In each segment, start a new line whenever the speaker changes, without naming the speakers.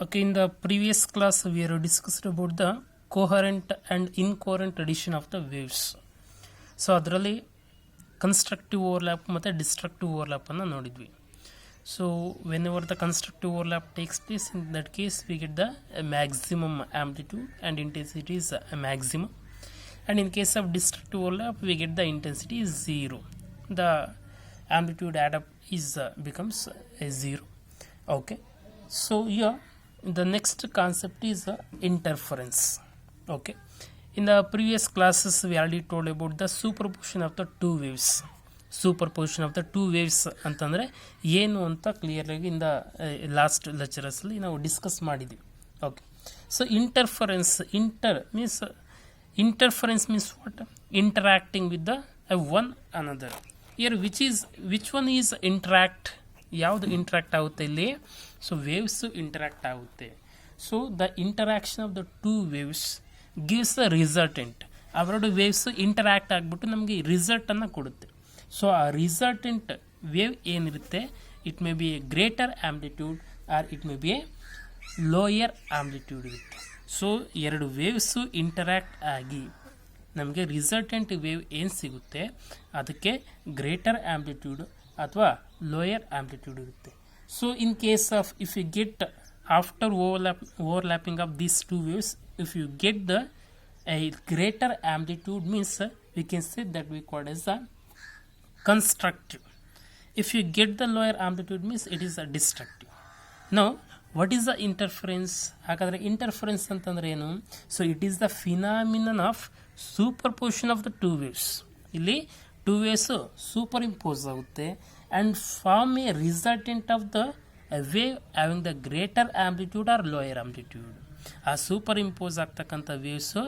Okay, in the previous class we have discussed about the coherent and incoherent addition of the waves. So ಅದರಲ್ಲಿ constructive overlap ಮತ್ತು destructive ಓವರ್ಲ್ಯಾಪನ್ನು ನೋಡಿದ್ವಿ. So when ever the constructive overlap takes place, in that case we get the maximum amplitude and intensity is maximum, and in case of destructive overlap we get the intensity is zero. The amplitude add up is becomes a zero. Okay, so here the next concept is interference. Okay, in the previous classes we already told about the superposition of the two waves. Superposition of the two waves ಅಂತಂದರೆ ಏನು ಅಂತ ಕ್ಲಿಯರಾಗಿ in the last ಲೆಕ್ಚರಸ್ಲಿ ನಾವು discuss ಮಾಡಿದ್ವಿ. Okay, so interference means what? Interacting with the one another. Here which one is interact? ಯಾವುದು interact ಆಗುತ್ತೆ ಇಲ್ಲಿ? So waves interact ಆಗುತ್ತೆ. So the interaction of the two waves gives the resultant. ಅವೆರಡು waves interact ಆಗಿಬಿಟ್ಟು ನಮಗೆ ರಿಸಲ್ಟನ್ನು ಕೊಡುತ್ತೆ. So ಆ ರಿಸಲ್ಟೆಂಟ್ ವೇವ್ ಏನಿರುತ್ತೆ, it may be a greater amplitude or it may be a lower amplitude ಇರುತ್ತೆ. So ಎರಡು ವೇವ್ಸು ಇಂಟರಾಕ್ಟ್ ಆಗಿ ನಮಗೆ ರಿಸಲ್ಟೆಂಟ್ ವೇವ್ ಏನು ಸಿಗುತ್ತೆ ಅದಕ್ಕೆ ಗ್ರೇಟರ್ ಆಂಪ್ಲಿಟ್ಯೂಡ್ ಅಥವಾ ಲೋಯರ್ ಆಂಪ್ಲಿಟ್ಯೂಡ್ ಇರುತ್ತೆ. So in case of if you get after overlapping of these two waves, if you get the a greater amplitude means we can say that we call as a constructive. If you get the lower amplitude means it is a destructive. Now what is the interference? ಹಾಗಾದರೆ interference ಅಂತಂದ್ರೆ ಏನು? So it is the phenomenon of superposition of the two waves. ಇಲ್ಲಿ two waves superimpose ಆಗುತ್ತೆ and form a resultant of the wave having the greater amplitude or lower amplitude. ಆ superimpose ಆಗ್ತಕ್ಕಂಥ waves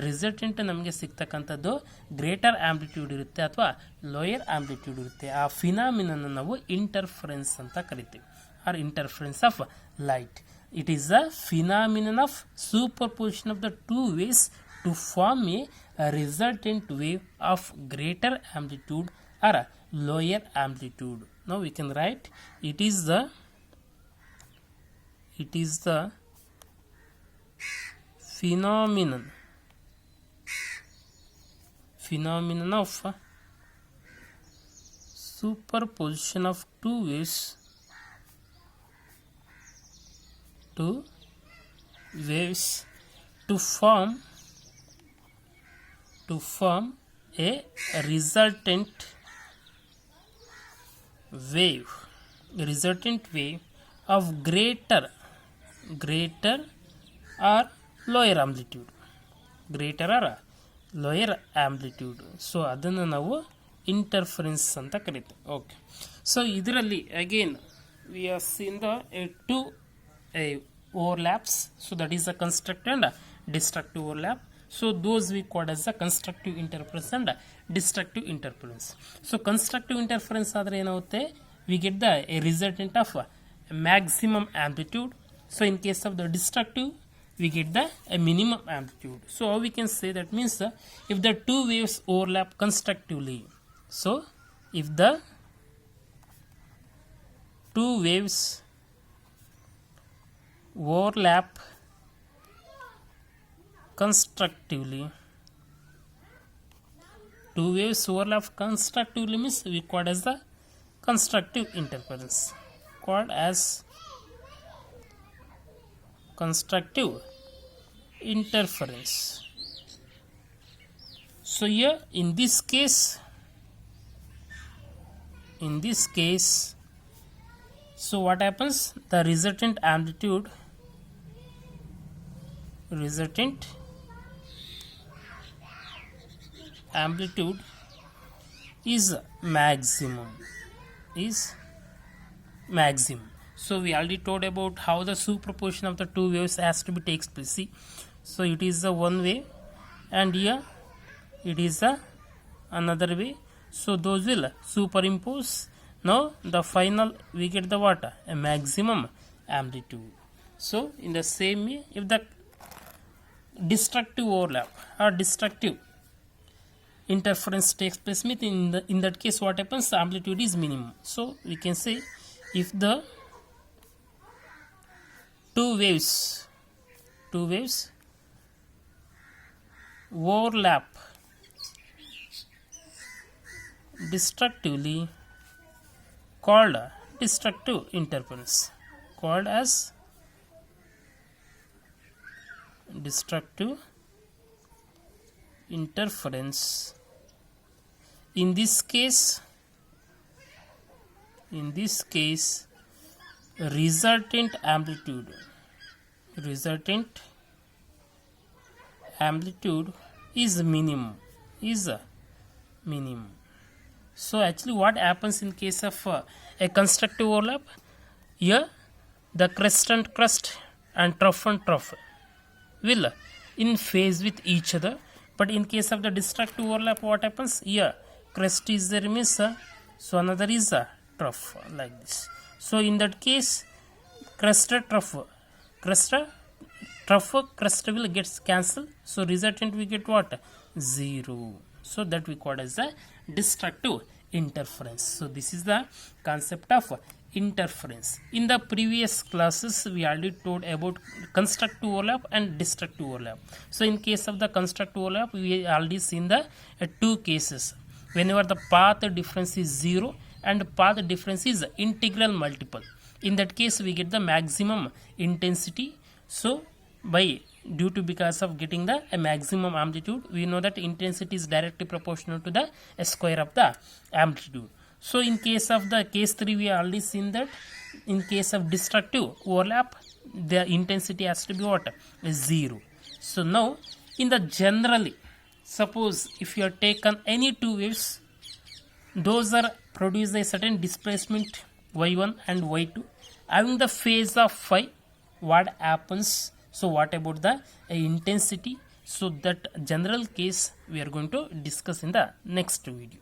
resultant ನಮಗೆ ಸಿಗ್ತಕ್ಕಂಥದ್ದು greater amplitude ಇರುತ್ತೆ ಅಥವಾ lower amplitude ಇರುತ್ತೆ. ಆ ಫಿನಾಮಿನನ್ನು ನಾವು ಇಂಟರ್ಫರೆನ್ಸ್ ಅಂತ ಕರಿತೀವಿ, or interference of light. It is a phenomenon of superposition of the two waves to form a resultant wave of greater amplitude or a lower amplitude. Now we can write it is the phenomenon of superposition of two waves to form a resultant wave of greater or lower amplitude. So ಅದನ್ನು ನಾವು interference ಅಂತ ಕರಿತೀವಿ. Okay, so ಇದರಲ್ಲಿ again we are seen the two overlaps. So that is a constructive and destructive overlap. So those we call as a constructive interference and destructive interference. So constructive interference ಆದರೆ ಏನಾಗುತ್ತೆ, we get the a resultant of maximum amplitude. So in case of the destructive we get the a minimum amplitude. So how we can say that means if the two waves overlap constructively, so if the two waves overlap constructively, means we call as the constructive interference, So here in this case, so what happens, the resultant amplitude is maximum. So we already told about how the superposition of the two waves has to be takes place. See, so it is the one way and here it is the another way, so those will superimpose. Now the final we get the what, a maximum amplitude. So in the same way, if the destructive overlap or destructive interference takes place, in that case what happens, the amplitude is minimum. So we can say if the two waves overlap destructively called destructive interference, called as destructive interference. In this case resultant amplitude is minimum. So actually what happens in case of a constructive overlap? Here the crest and trough and trough will in phase with each other, but in case of the destructive overlap, what happens? Here crest is there means so another is a trough, like this. So in that case crest will gets cancelled, so resultant we get what? 0. So that we call as a destructive interference. So this is the concept of interference. In the previous classes we already told about constructive overlap and destructive overlap. So in case of the constructive overlap, we already seen the two cases. Whenever the path difference is 0 and path difference is integral multiple, in that case we get the maximum intensity. So because of getting the maximum amplitude, we know that intensity is directly proportional to the square of the amplitude. So in case of the case 3, we already seen that in case of destructive overlap, the intensity has to be what? 0. So now in the generally, suppose if you have taken any two waves, those are produce a certain displacement y1 and y2 having the phase of phi, what happens? So what about the intensity? So that general case we are going to discuss in the next video.